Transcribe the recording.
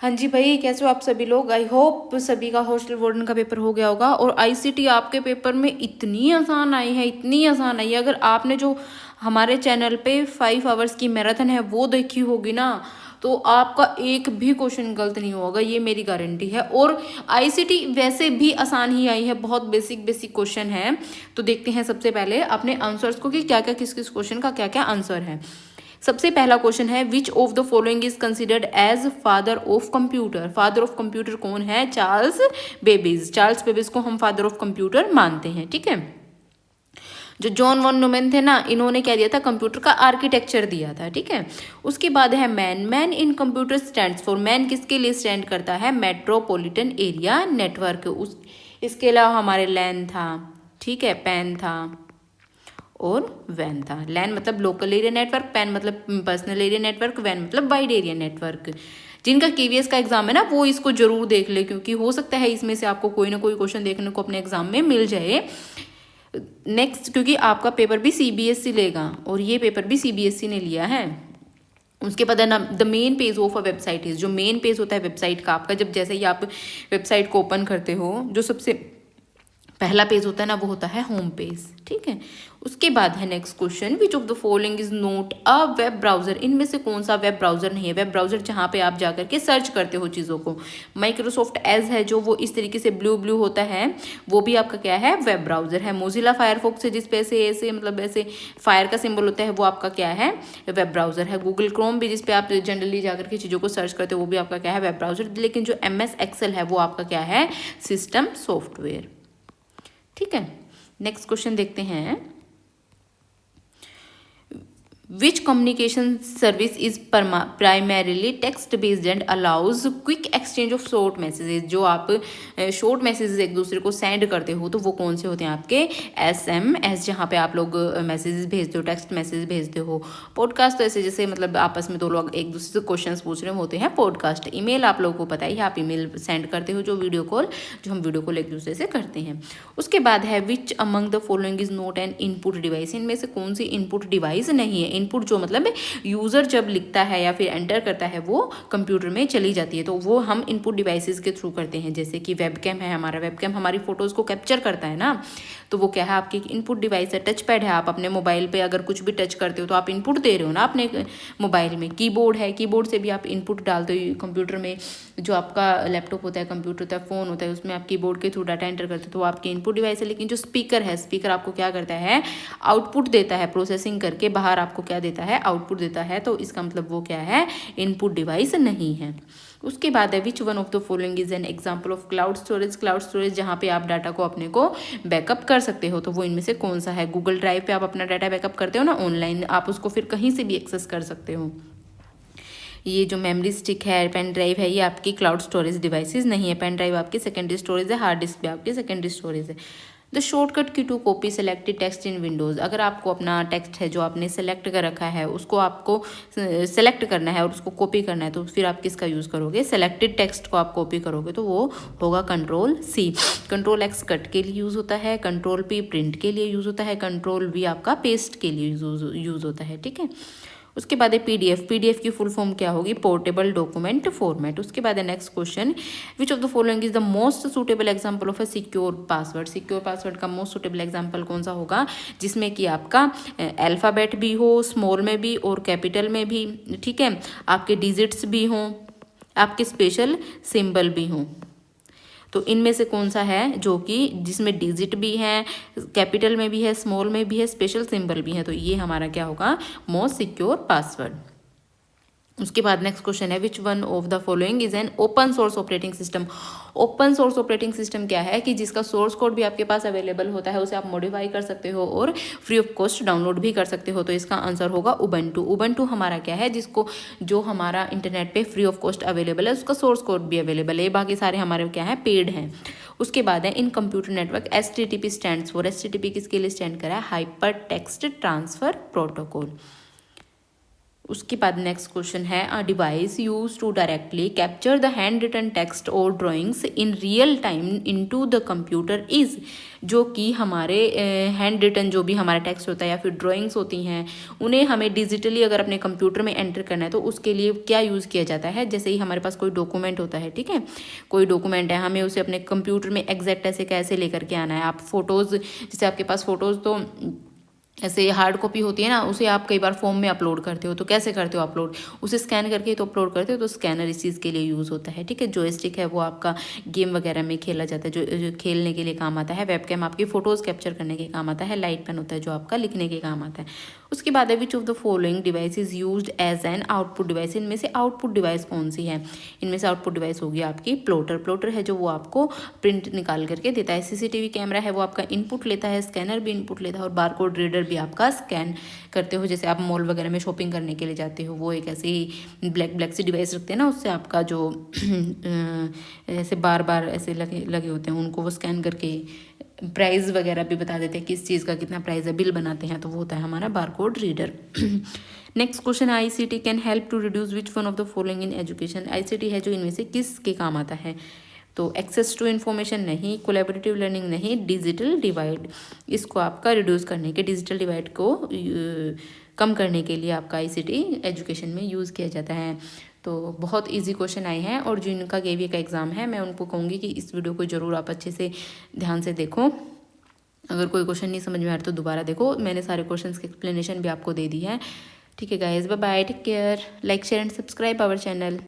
हाँ जी भाई, कैसे हो आप सभी लोग। आई होप सभी का हॉस्टल वार्डन का पेपर हो गया होगा। और आईसीटी आपके पेपर में इतनी आसान आई है, इतनी आसान आई है। अगर आपने जो हमारे चैनल पे 5 आवर्स की मैराथन है वो देखी होगी ना, तो आपका एक भी क्वेश्चन गलत नहीं होगा, ये मेरी गारंटी है। और आईसीटी वैसे भी आसान ही आई है, बहुत बेसिक बेसिक क्वेश्चन है। तो देखते हैं सबसे पहले अपने आंसर्स को कि क्या क्या किस किस क्वेश्चन का क्या क्या आंसर है। सबसे पहला क्वेश्चन है, which of the following is considered as father of computer. Father of computer कौन है? Charles babies. चार्ल्स बेबीज को हम फादर ऑफ कंप्यूटर मानते हैं, ठीक है। जो जॉन वन न्यूमैन थे ना, इन्होंने क्या दिया था? कंप्यूटर का आर्किटेक्चर दिया था, ठीक है। उसके बाद है man. Man in computer stands for. Man किसके लिए स्टैंड करता है? Metropolitan area network. उस इसके अलावा हमारे लैन था, ठीक है, पैन था और वैन था। लैन मतलब लोकल एरिया नेटवर्क, पैन मतलब पर्सनल एरिया नेटवर्क, वैन मतलब वाइड एरिया नेटवर्क। जिनका केवीएस का एग्जाम है ना, वो इसको जरूर देख ले, क्योंकि हो सकता है इसमें से आपको कोई ना कोई क्वेश्चन देखने को अपने एग्जाम में मिल जाए। नेक्स्ट, क्योंकि आपका पेपर भी सीबीएसई लेगा और ये पेपर भी सीबीएसई ने लिया है। उसके बाद है ना, the main page of a website is. जो मेन पेज होता है वेबसाइट का आपका, जब जैसे ही आप वेबसाइट को ओपन करते हो, जो सबसे पहला पेज होता है ना, वो होता है होम पेज, ठीक है। उसके बाद है next question, which of the following is not a web browser. इनमें से कौन सा वेब ब्राउजर नहीं है? वेब ब्राउजर जहाँ पे आप जाकर के सर्च करते हो चीज़ों को। माइक्रोसॉफ्ट एज है जो, वो इस तरीके से ब्लू ब्लू होता है, वो भी आपका क्या है? वेब ब्राउजर है। मोजिला फायरफॉक्स है, जिस पे ऐसे मतलब ऐसे फायर का सिंबल होता है, वो आपका क्या है? वेब ब्राउजर है। गूगल क्रोम भी, जिस पे आप जनरली जाकर के चीज़ों को सर्च करते हो, वो भी आपका क्या है? Web browser. लेकिन जो MS एक्सेल है वो आपका क्या है? सिस्टम सॉफ्टवेयर, ठीक है। नेक्स्ट क्वेश्चन देखते हैं, which communication service is primarily text based and allows quick exchange of short messages. जो आप शॉर्ट मैसेजेस एक दूसरे को सेंड करते हो, तो वो कौन से होते हैं आपके? SMS, जहाँ पे आप लोग मैसेजेस भेजते हो, टेक्स्ट मैसेज भेजते हो। पॉडकास्ट तो ऐसे जैसे मतलब आपस में दो लोग एक दूसरे से क्वेश्चन पूछ रहे होते हैं, पॉडकास्ट। ईमेल आप लोगों को पता ही है, आप ईमेल सेंड करते हो, जो वीडियो कॉल, जो हम वीडियो कॉल एक दूसरे से करते हैं। उसके बाद है, which among the following is not an input device. इनमें से कौन सी इनपुट डिवाइस नहीं है? इनपुट जो मतलब यूजर जब लिखता है या फिर एंटर करता है, वो कंप्यूटर में चली जाती है, तो वो हम इनपुट डिवाइसेस के थ्रू करते हैं। जैसे कि वेबकैम है हमारा, वेबकैम हमारी फोटोज को कैप्चर करता है ना, तो वो क्या है? आपकी इनपुट डिवाइस है। टच पैड है, आप अपने मोबाइल पे अगर कुछ भी टच करते हो तो आप इनपुट दे रहे हो ना अपने मोबाइल में। कीबोर्ड है, कीबोर्ड से भी आप इनपुट डालते हो कंप्यूटर में। जो आपका लैपटॉप होता है, कंप्यूटर होता है, फोन होता है, उसमें आप कीबोर्ड के थ्रू डाटा एंटर करते हो, तो वो आपकी इनपुट डिवाइस है। लेकिन जो स्पीकर है, स्पीकर आपको क्या करता है? आउटपुट देता है, प्रोसेसिंग करके बाहर आपको क्या देता है? आउटपुट देता है। तो इसका मतलब वो क्या है? इनपुट डिवाइस नहीं है। उसके बाद है, विच one of the following is an example of cloud storage. Cloud storage जहाँ पे आप डाटा को अपने को बैकअप कर सकते हो, तो वो इनमें से कौन सा है? गूगल ड्राइव पे आप अपना डाटा बैकअप करते हो ना ऑनलाइन, आप उसको फिर कहीं से भी एक्सेस कर सकते हो। ये जो मेमोरी स्टिक है, पेन ड्राइव है, ये आपकी क्लाउड स्टोरेज डिवाइसेस नहीं है। पेन ड्राइव आपकी सेकेंडरी स्टोरेज है, हार्ड डिस्क भी आपकी सेकेंडरी स्टोरेज है। The shortcut key to copy selected text in Windows. अगर आपको अपना टेक्स्ट है जो आपने सेलेक्ट कर रखा है, उसको आपको सेलेक्ट करना है और उसको कॉपी करना है, तो फिर आप किसका यूज़ करोगे? सेलेक्टेड टेक्स्ट को आप कॉपी करोगे, तो वो होगा Ctrl+C। Ctrl+X कट के लिए यूज़ होता है, Ctrl+P प्रिंट के लिए यूज़ होता है, Ctrl+V आपका पेस्ट के लिए यूज़ होता है, ठीक है। उसके बाद है PDF। PDF की फुल फॉर्म क्या होगी? Portable document format. उसके बाद है next question, which of the following is the most suitable example of a secure password. Secure password का मोस्ट सुटेबल एग्जांपल कौन सा होगा? जिसमें कि आपका अल्फ़ाबेट भी हो, स्मॉल में भी और कैपिटल में भी, ठीक है, आपके डिजिट्स भी हों, आपके स्पेशल सिंबल भी हों। तो इनमें से कौन सा है जो कि जिसमें डिजिट भी है, कैपिटल में भी है, स्मॉल में भी है, स्पेशल सिंबल भी है? तो ये हमारा क्या होगा? Most secure password. उसके बाद नेक्स्ट क्वेश्चन है, विच one of the following is an open source operating system. Open source operating system क्या है? कि जिसका सोर्स कोड भी आपके पास अवेलेबल होता है, उसे आप मॉडिफाई कर सकते हो और फ्री ऑफ कॉस्ट डाउनलोड भी कर सकते हो। तो इसका आंसर होगा उबंटू। उबंटू हमारा क्या है? जिसको जो हमारा इंटरनेट पे फ्री ऑफ कॉस्ट अवेलेबल है, उसका सोर्स कोड भी अवेलेबल है। बाकी सारे हमारे क्या है? पेड हैं। उसके बाद है, in computer network HTTP stands for. HTTP किसके लिए स्टैंड करा है? Hyper text transfer protocol. उसके बाद नेक्स्ट क्वेश्चन है, a device use to directly capture the hand written text और drawings in real time into the computer is, जो कि हमारे हैंड रिटन जो भी हमारा टेक्स्ट होता है या फिर ड्राइंग्स होती हैं उन्हें हमें डिजिटली अगर अपने कंप्यूटर में एंटर करना है तो उसके लिए क्या यूज़ किया जाता है। जैसे ही हमारे पास कोई डॉक्यूमेंट होता है, ठीक है, कोई डॉक्यूमेंट है, हमें उसे अपने कंप्यूटर में एग्जैक्ट ऐसे कैसे लेकर के आना है। आप फोटोज़, जैसे आपके पास फ़ोटोज़ तो ऐसे हार्ड कॉपी होती है ना, उसे आप कई बार फॉर्म में अपलोड करते हो, तो कैसे करते हो अपलोड, उसे स्कैन करके ही तो अपलोड करते हो, तो स्कैनर इस चीज़ के लिए यूज़ होता है, ठीक है। जॉयस्टिक है वो आपका गेम वगैरह में खेला जाता है, जो खेलने के लिए काम आता है। वेबकैम आपकी फ़ोटोज़ कैप्चर करने के काम आता है। लाइट पेन होता है जो आपका लिखने के काम आता है। उसके बाद है, which of the following device is used as an output device, इनमें से आउटपुट डिवाइस कौन सी है। इनमें से आउटपुट डिवाइस होगी आपकी प्लॉटर। प्लॉटर है जो वो आपको प्रिंट निकाल करके देता है। सीसीटीवी कैमरा है वो आपका इनपुट लेता है, स्कैनर भी इनपुट लेता है, और बारकोड रीडर भी आपका स्कैन करते हो। जैसे आप मॉल वगैरह में शॉपिंग करने के लिए जाते हो, वो एक ऐसी ब्लैक सी डिवाइस रखते हैं ना, उससे आपका जो ऐसे बार बार ऐसे लगे होते हैं, उनको वो स्कैन करके प्राइस वगैरह भी बता देते हैं, किस चीज़ का कितना प्राइस है, बिल बनाते हैं, तो वो होता है हमारा barcode reader. Next question, ICT can help to reduce which one of the following in education. ICT है जो इनमें से किस के काम आता है। तो एक्सेस टू इन्फॉर्मेशन नहीं, कोलैबोरेटिव लर्निंग नहीं, डिजिटल डिवाइड, इसको आपका रिड्यूस करने के, डिजिटल डिवाइड को कम करने के लिए आपका आईसीटी एजुकेशन में यूज़ किया जाता है। तो बहुत इजी क्वेश्चन आए हैं, और जिनका केवीए का एग्ज़ाम है मैं उनको कहूँगी कि इस वीडियो को ज़रूर आप अच्छे से ध्यान से देखो। अगर कोई क्वेश्चन नहीं समझ में आ रहा तो दोबारा देखो, मैंने सारे क्वेश्चंस की एक्सप्लेनेशन भी आपको दे दी है। ठीक है guys, bye bye, take care, like share and subscribe our channel.